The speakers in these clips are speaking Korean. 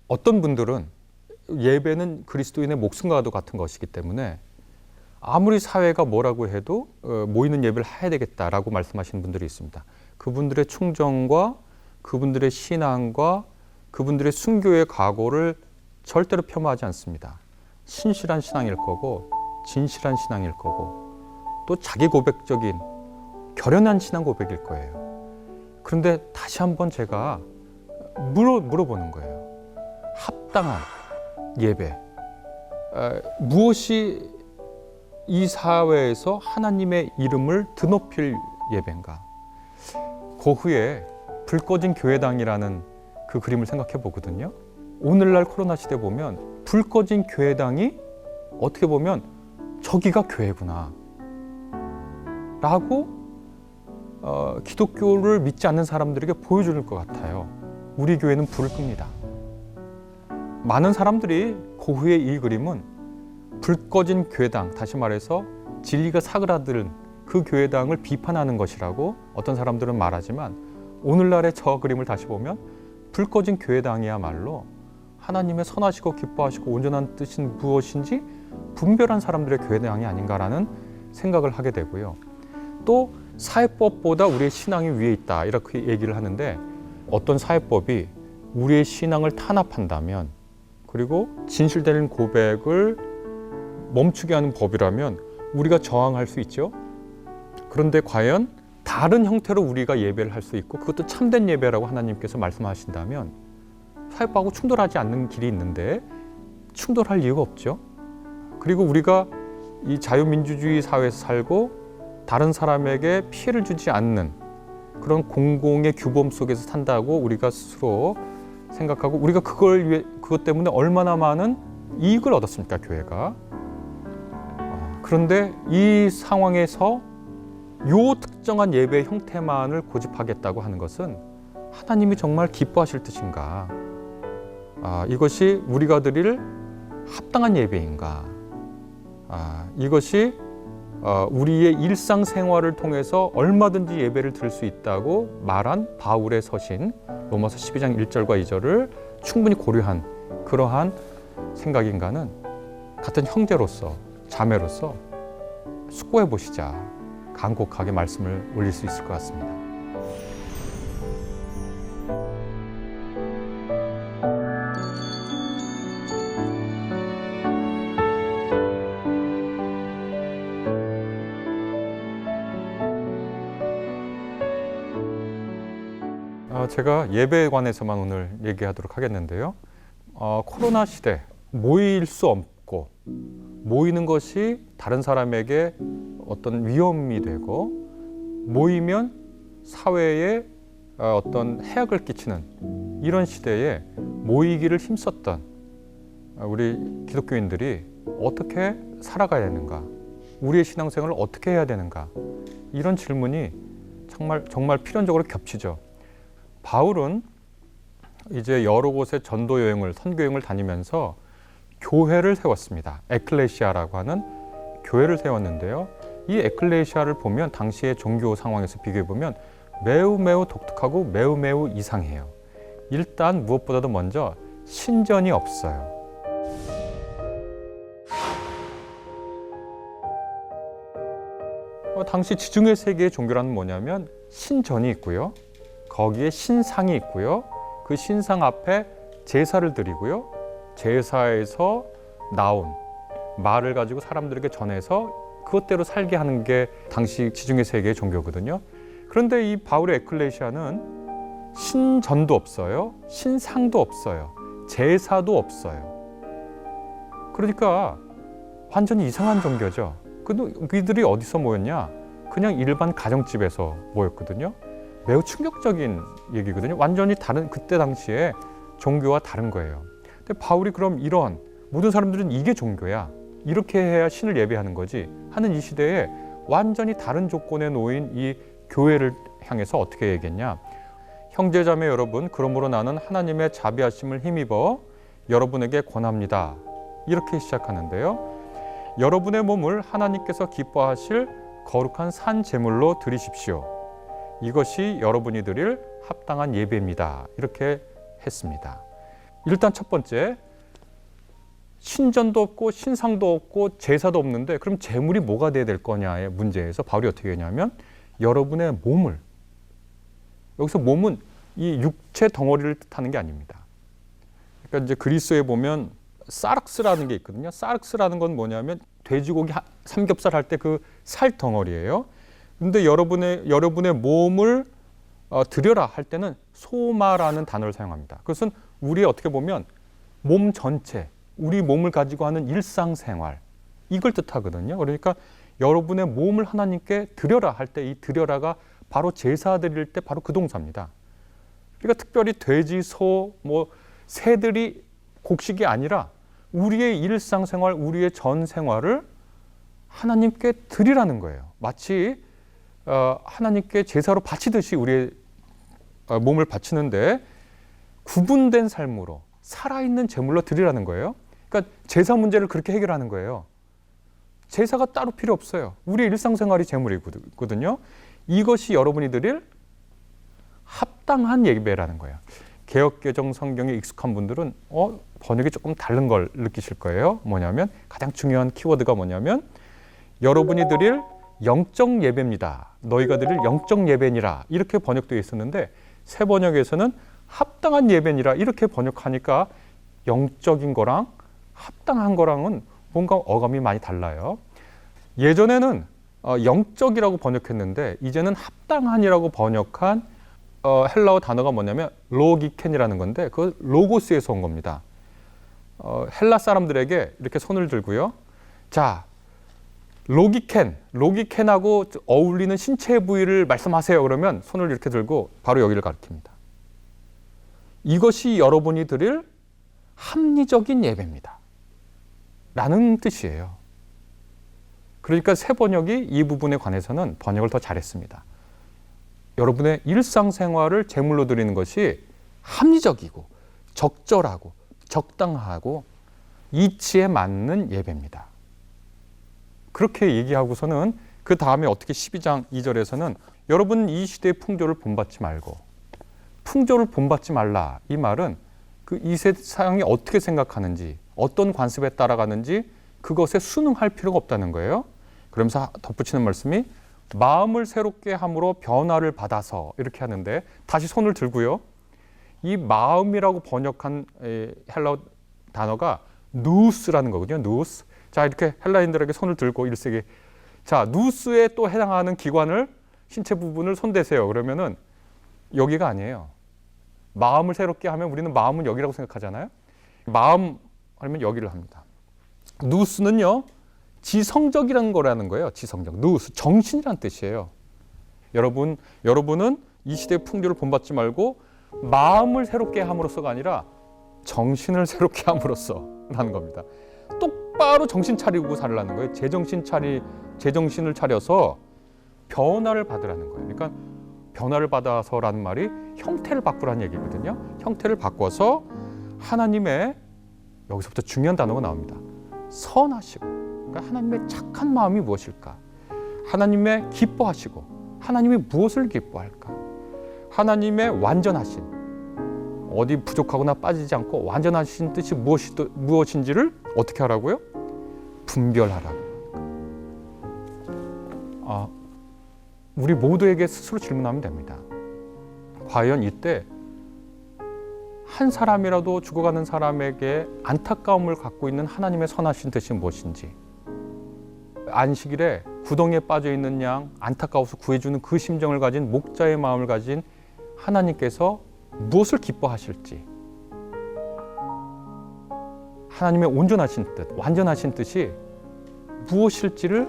어떤 분들은 예배는 그리스도인의 목숨과도 같은 것이기 때문에 아무리 사회가 뭐라고 해도 모이는 예배를 해야 되겠다라고 말씀하시는 분들이 있습니다. 그분들의 충정과 그분들의 신앙과 그분들의 순교의 각오를 절대로 폄하하지 않습니다. 신실한 신앙일 거고 진실한 신앙일 거고 또 자기 고백적인 결연한 신앙 고백일 거예요. 그런데 다시 한번 제가 물어보는 거예요. 합당한 예배, 무엇이 이 사회에서 하나님의 이름을 드높일 예배인가? 그 후에 불 꺼진 교회당이라는 그 그림을 생각해 보거든요. 오늘날 코로나 시대 보면 불 꺼진 교회당이 어떻게 보면 저기가 교회구나 라고 기독교를 믿지 않는 사람들에게 보여줄 것 같아요. 우리 교회는 불을 끕니다. 많은 사람들이 그 후에 이 그림은 불 꺼진 교회당, 다시 말해서 진리가 사그라든 그 교회당을 비판하는 것이라고 어떤 사람들은 말하지만 오늘날의 저 그림을 다시 보면 불 꺼진 교회당이야말로 하나님의 선하시고 기뻐하시고 온전한 뜻이 무엇인지 분별한 사람들의 교회당이 아닌가라는 생각을 하게 되고요. 또 사회법보다 우리의 신앙이 위에 있다 이렇게 얘기를 하는데 어떤 사회법이 우리의 신앙을 탄압한다면 그리고 진실되는 고백을 멈추게 하는 법이라면 우리가 저항할 수 있죠. 그런데 과연 다른 형태로 우리가 예배를 할 수 있고 그것도 참된 예배라고 하나님께서 말씀하신다면 사회법하고 충돌하지 않는 길이 있는데 충돌할 이유가 없죠. 그리고 우리가 이 자유민주주의 사회에서 살고 다른 사람에게 피해를 주지 않는 그런 공공의 규범 속에서 산다고 우리가 스스로 생각하고 우리가 그것 때문에 얼마나 많은 이익을 얻었습니까, 교회가. 그런데 이 상황에서 요 특정한 예배의 형태만을 고집하겠다고 하는 것은 하나님이 정말 기뻐하실 뜻인가? 이것이 우리가 드릴 합당한 예배인가? 이것이 우리의 일상생활을 통해서 얼마든지 예배를 드릴 수 있다고 말한 바울의 서신 로마서 12장 1절과 2절을 충분히 고려한 그러한 생각인가는 같은 형제로서 자매로서 숙고해 보시자 간곡하게 말씀을 올릴 수 있을 것 같습니다. 제가 예배에 관해서만 오늘 얘기하도록 하겠는데요. 코로나 시대 모일 수 없고 모이는 것이 다른 사람에게 어떤 위험이 되고 모이면 사회에 어떤 해악을 끼치는 이런 시대에 모이기를 힘썼던 우리 기독교인들이 어떻게 살아가야 되는가, 우리의 신앙생활을 어떻게 해야 되는가, 이런 질문이 정말 필연적으로 겹치죠. 바울은 이제 여러 곳에 전도 여행을, 선교 여행을 다니면서 교회를 세웠습니다. 에클레시아라고 하는 교회를 세웠는데요. 이 에클레시아를 보면 당시의 종교 상황에서 비교해 보면 매우 독특하고 매우 이상해요. 일단 무엇보다도 먼저 신전이 없어요. 당시 지중해 세계의 종교란 뭐냐면 신전이 있고요. 거기에 신상이 있고요. 그 신상 앞에 제사를 드리고요. 제사에서 나온 말을 가지고 사람들에게 전해서 그것대로 살게 하는 게 당시 지중해 세계의 종교거든요. 그런데 이 바울의 에클레시아는 신전도 없어요. 신상도 없어요. 제사도 없어요. 그러니까 완전히 이상한 종교죠. 그들이 어디서 모였냐? 그냥 일반 가정집에서 모였거든요. 매우 충격적인 얘기거든요. 완전히 다른, 그때 당시에 종교와 다른 거예요. 근데 바울이 그럼 이런 모든 사람들은 이게 종교야, 이렇게 해야 신을 예배하는 거지 하는 이 시대에 완전히 다른 조건에 놓인 이 교회를 향해서 어떻게 얘기했냐? 형제자매 여러분, 그러므로 나는 하나님의 자비하심을 힘입어 여러분에게 권합니다. 이렇게 시작하는데요. 여러분의 몸을 하나님께서 기뻐하실 거룩한 산 제물로 드리십시오. 이것이 여러분이 드릴 합당한 예배입니다. 이렇게 했습니다. 일단 첫 번째, 신전도 없고 신상도 없고 제사도 없는데 그럼 제물이 뭐가 돼야 될 거냐의 문제에서 바울이 어떻게 했냐면 여러분의 몸을, 여기서 몸은 이 육체 덩어리를 뜻하는 게 아닙니다. 그러니까 이제 그리스어에 보면 사륵스라는 게 있거든요. 사륵스라는 건 뭐냐면 돼지고기 삼겹살 할 때 그 살 덩어리예요. 근데 여러분의 몸을 드려라 할 때는 소마라는 단어를 사용합니다. 그것은 우리 어떻게 보면 몸 전체, 우리 몸을 가지고 하는 일상생활, 이걸 뜻하거든요. 그러니까 여러분의 몸을 하나님께 드려라 할 때 이 드려라가 바로 제사 드릴 때 바로 그 동사입니다. 그러니까 특별히 돼지, 소, 새들이 곡식이 아니라 우리의 일상생활, 우리의 전 생활을 하나님께 드리라는 거예요. 마치 하나님께 제사로 바치듯이 우리의 몸을 바치는데 구분된 삶으로 살아있는 제물로 드리라는 거예요. 그러니까 제사 문제를 그렇게 해결하는 거예요. 제사가 따로 필요 없어요. 우리의 일상생활이 제물이거든요. 이것이 여러분이 드릴 합당한 예배라는 거예요. 개역개정 성경에 익숙한 분들은 번역이 조금 다른 걸 느끼실 거예요. 뭐냐면 가장 중요한 키워드가 뭐냐면 여러분이 드릴 영적 예배입니다. 너희가 드릴 영적 예배니라 이렇게 번역되어 있었는데 새 번역에서는 합당한 예배니라 이렇게 번역하니까 영적인 거랑 합당한 거랑은 뭔가 어감이 많이 달라요. 예전에는 영적이라고 번역했는데 이제는 합당한이라고 번역한 헬라어 단어가 뭐냐면 로기켄이라는 건데 그 로고스에서 온 겁니다. 헬라 사람들에게 이렇게 손을 들고요. 자, 로기켄하고 어울리는 신체 부위를 말씀하세요. 그러면 손을 이렇게 들고 바로 여기를 가리킵니다. 이것이 여러분이 드릴 합리적인 예배입니다. 라는 뜻이에요. 그러니까 새 번역이 이 부분에 관해서는 번역을 더 잘했습니다. 여러분의 일상생활을 제물로 드리는 것이 합리적이고 적절하고 적당하고 이치에 맞는 예배입니다. 그렇게 얘기하고서는 그 다음에 어떻게 12장 2절에서는 여러분 이 시대의 풍조를 본받지 말고 풍조를 본받지 말라. 이 말은 그 이 세상이 어떻게 생각하는지 어떤 관습에 따라가는지 그것에 순응할 필요가 없다는 거예요. 그러면서 덧붙이는 말씀이 마음을 새롭게 함으로 변화를 받아서 이렇게 하는데 다시 손을 들고요. 이 마음이라고 번역한 헬라어 단어가 누스라는 거거든요. 누스. 자, 이렇게 헬라인들에게 손을 들고 1세기. 자, 누스에 또 해당하는 기관을 신체 부분을 손대세요. 그러면은 여기가 아니에요. 마음을 새롭게 하면 우리는 마음은 여기라고 생각하잖아요. 마음 하면 여기를 합니다. 누스는요. 지성적이라는 거라는 거예요. 지성적. 누스, 정신이라는 뜻이에요. 여러분은 이 시대의 풍조를 본받지 말고 마음을 새롭게 함으로써가 아니라 정신을 새롭게 함으로써 라는 겁니다. 똑바로 정신 차리고 살라는 거예요. 제정신을 차려서 변화를 받으라는 거예요. 그러니까 변화를 받아서라는 말이 형태를 바꾸라는 얘기거든요. 형태를 바꿔서 하나님의, 여기서부터 중요한 단어가 나옵니다. 선하시고, 그러니까 하나님의 착한 마음이 무엇일까? 하나님의 기뻐하시고, 하나님이 무엇을 기뻐할까? 하나님의 완전하신, 어디 부족하거나 빠지지 않고 완전하신 뜻이 무엇인지를 어떻게 하라고요? 분별하라고. 우리 모두에게 스스로 질문하면 됩니다. 과연 이때 한 사람이라도 죽어가는 사람에게 안타까움을 갖고 있는 하나님의 선하신 뜻이 무엇인지, 안식일에 구덩이에 빠져 있는 양 안타까워서 구해주는 그 심정을 가진 목자의 마음을 가진 하나님께서 무엇을 기뻐하실지, 하나님의 온전하신 뜻, 완전하신 뜻이 무엇일지를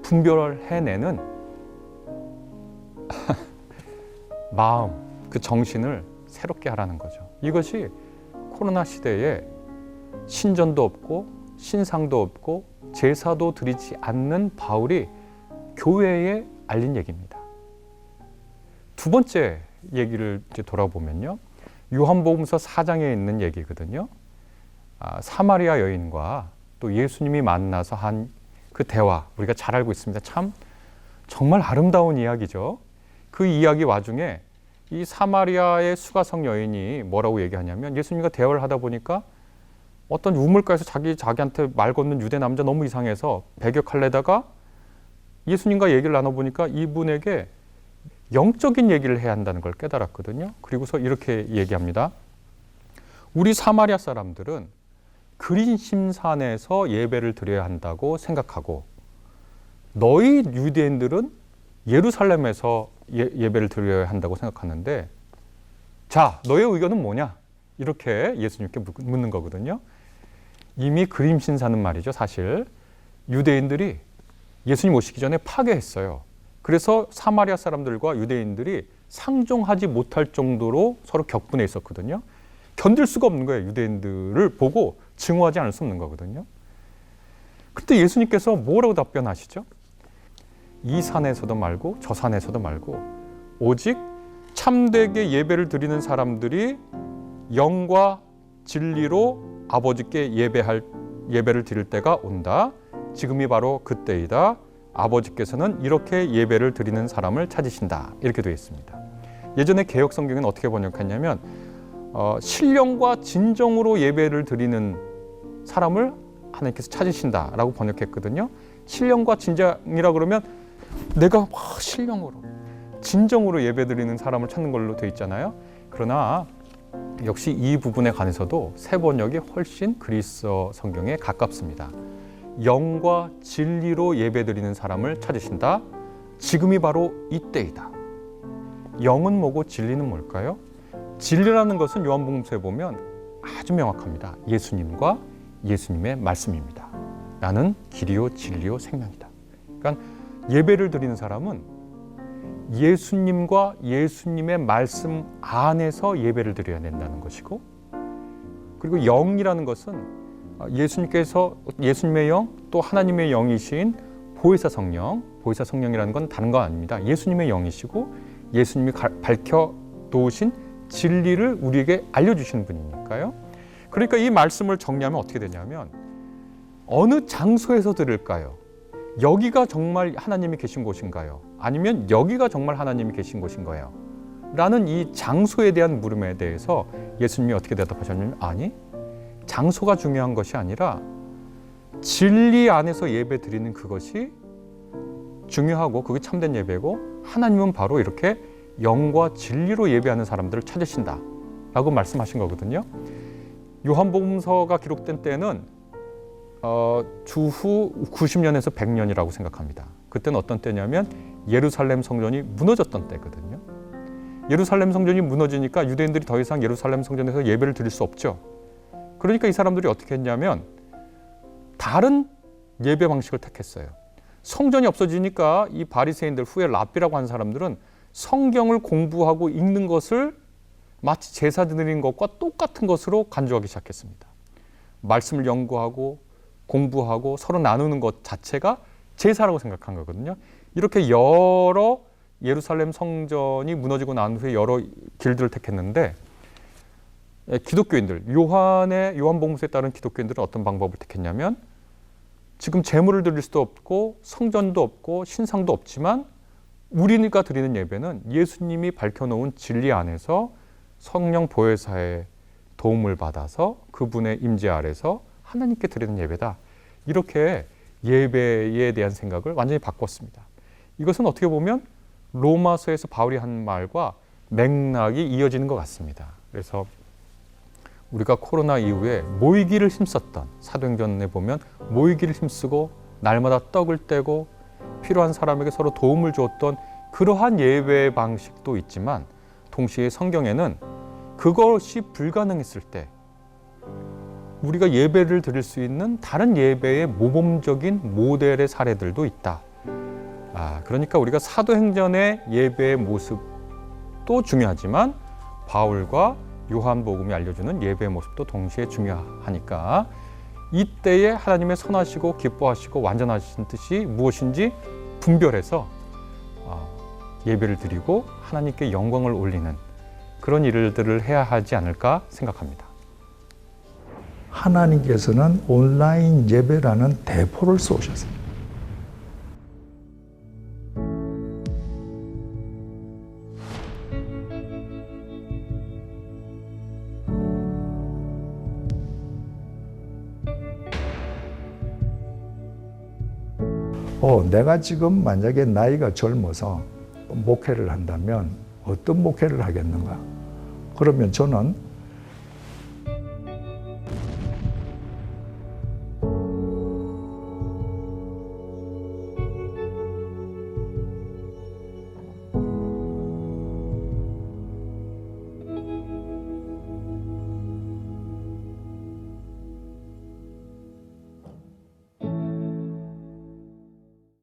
분별해내는 마음, 그 정신을 새롭게 하라는 거죠. 이것이 코로나 시대에 신전도 없고 신상도 없고 제사도 드리지 않는 바울이 교회에 알린 얘기입니다. 두 번째 얘기를 이제 돌아보면요. 요한복음서 4장에 있는 얘기거든요. 사마리아 여인과 또 예수님이 만나서 한 그 대화, 우리가 잘 알고 있습니다. 참 정말 아름다운 이야기죠. 그 이야기 와중에 이 사마리아의 수가성 여인이 뭐라고 얘기하냐면 예수님과 대화를 하다 보니까 어떤 우물가에서 자기한테 말 건는 유대 남자 너무 이상해서 배격할래다가 예수님과 얘기를 나눠보니까 이분에게 영적인 얘기를 해야 한다는 걸 깨달았거든요. 그리고서 이렇게 얘기합니다. 우리 사마리아 사람들은 그리심산에서 예배를 드려야 한다고 생각하고 너희 유대인들은 예루살렘에서 예배를 드려야 한다고 생각하는데 자, 너의 의견은 뭐냐? 이렇게 예수님께 묻는 거거든요. 이미 그림신사는 말이죠. 사실 유대인들이 예수님 오시기 전에 파괴했어요. 그래서 사마리아 사람들과 유대인들이 상종하지 못할 정도로 서로 격분해 있었거든요. 견딜 수가 없는 거예요. 유대인들을 보고 증오하지 않을 수 없는 거거든요. 그때 예수님께서 뭐라고 답변하시죠? 이 산에서도 말고 저 산에서도 말고 오직 참되게 예배를 드리는 사람들이 영과 진리로 아버지께 예배를 드릴 때가 온다. 지금이 바로 그때이다. 아버지께서는 이렇게 예배를 드리는 사람을 찾으신다. 이렇게 되어 있습니다. 예전에 개역 성경은 어떻게 번역했냐면 신령과 진정으로 예배를 드리는 사람을 하나님께서 찾으신다라고 번역했거든요. 신령과 진정이라 그러면 내가 신령으로 진정으로 예배드리는 사람을 찾는 걸로 되어 있잖아요. 그러나 역시 이 부분에 관해서도 새 번역이 훨씬 그리스어 성경에 가깝습니다. 영과 진리로 예배드리는 사람을 찾으신다. 지금이 바로 이때이다. 영은 뭐고 진리는 뭘까요? 진리라는 것은 요한복음서에 보면 아주 명확합니다. 예수님과 예수님의 말씀입니다. 나는 길이요 진리요 생명이다. 그러니까 예배를 드리는 사람은 예수님과 예수님의 말씀 안에서 예배를 드려야 된다는 것이고, 그리고 영이라는 것은 예수님의 영, 또 하나님의 영이신 보혜사 성령이라는 건 다른 거 아닙니다. 예수님의 영이시고 예수님이 밝혀 놓으신 진리를 우리에게 알려주시는 분이니까요. 그러니까 이 말씀을 정리하면 어떻게 되냐면 어느 장소에서 들을까요? 여기가 정말 하나님이 계신 곳인가요? 아니면 여기가 정말 하나님이 계신 곳인가요? 라는 이 장소에 대한 물음에 대해서 예수님이 어떻게 대답하셨냐면 아니, 장소가 중요한 것이 아니라 진리 안에서 예배 드리는 그것이 중요하고 그게 참된 예배고 하나님은 바로 이렇게 영과 진리로 예배하는 사람들을 찾으신다 라고 말씀하신 거거든요. 요한복음서가 기록된 때는 주후 90년에서 100년이라고 생각합니다. 그때는 어떤 때냐면 예루살렘 성전이 무너졌던 때거든요. 예루살렘 성전이 무너지니까 유대인들이 더 이상 예루살렘 성전에서 예배를 드릴 수 없죠. 그러니까 이 사람들이 어떻게 했냐면 다른 예배 방식을 택했어요. 성전이 없어지니까 이 바리새인들, 후에 랍비라고 하는 사람들은 성경을 공부하고 읽는 것을 마치 제사 드리는 것과 똑같은 것으로 간주하기 시작했습니다. 말씀을 연구하고 공부하고 서로 나누는 것 자체가 제사라고 생각한 거거든요. 이렇게 여러 예루살렘 성전이 무너지고 난 후에 여러 길들을 택했는데 기독교인들, 요한복음서에 따른 기독교인들은 어떤 방법을 택했냐면 지금 제물을 드릴 수도 없고 성전도 없고 신상도 없지만 우리가 드리는 예배는 예수님이 밝혀놓은 진리 안에서 성령 보혜사의 도움을 받아서 그분의 임재 아래서 하나님께 드리는 예배다. 이렇게 예배에 대한 생각을 완전히 바꿨습니다. 이것은 어떻게 보면 로마서에서 바울이 한 말과 맥락이 이어지는 것 같습니다. 그래서 우리가 코로나 이후에 모이기를 힘썼던, 사도행전에 보면 모이기를 힘쓰고 날마다 떡을 떼고 필요한 사람에게 서로 도움을 주었던 그러한 예배 방식도 있지만 동시에 성경에는 그것이 불가능했을 때 우리가 예배를 드릴 수 있는 다른 예배의 모범적인 모델의 사례들도 있다. 그러니까 우리가 사도행전의 예배의 모습도 중요하지만 바울과 요한복음이 알려주는 예배의 모습도 동시에 중요하니까 이때에 하나님의 선하시고 기뻐하시고 완전하신 뜻이 무엇인지 분별해서 예배를 드리고 하나님께 영광을 올리는 그런 일들을 해야 하지 않을까 생각합니다. 하나님께서는 온라인 예배라는 대포를 쏘셨습니다. 내가 지금 만약에 나이가 젊어서 목회를 한다면 어떤 목회를 하겠는가? 그러면 저는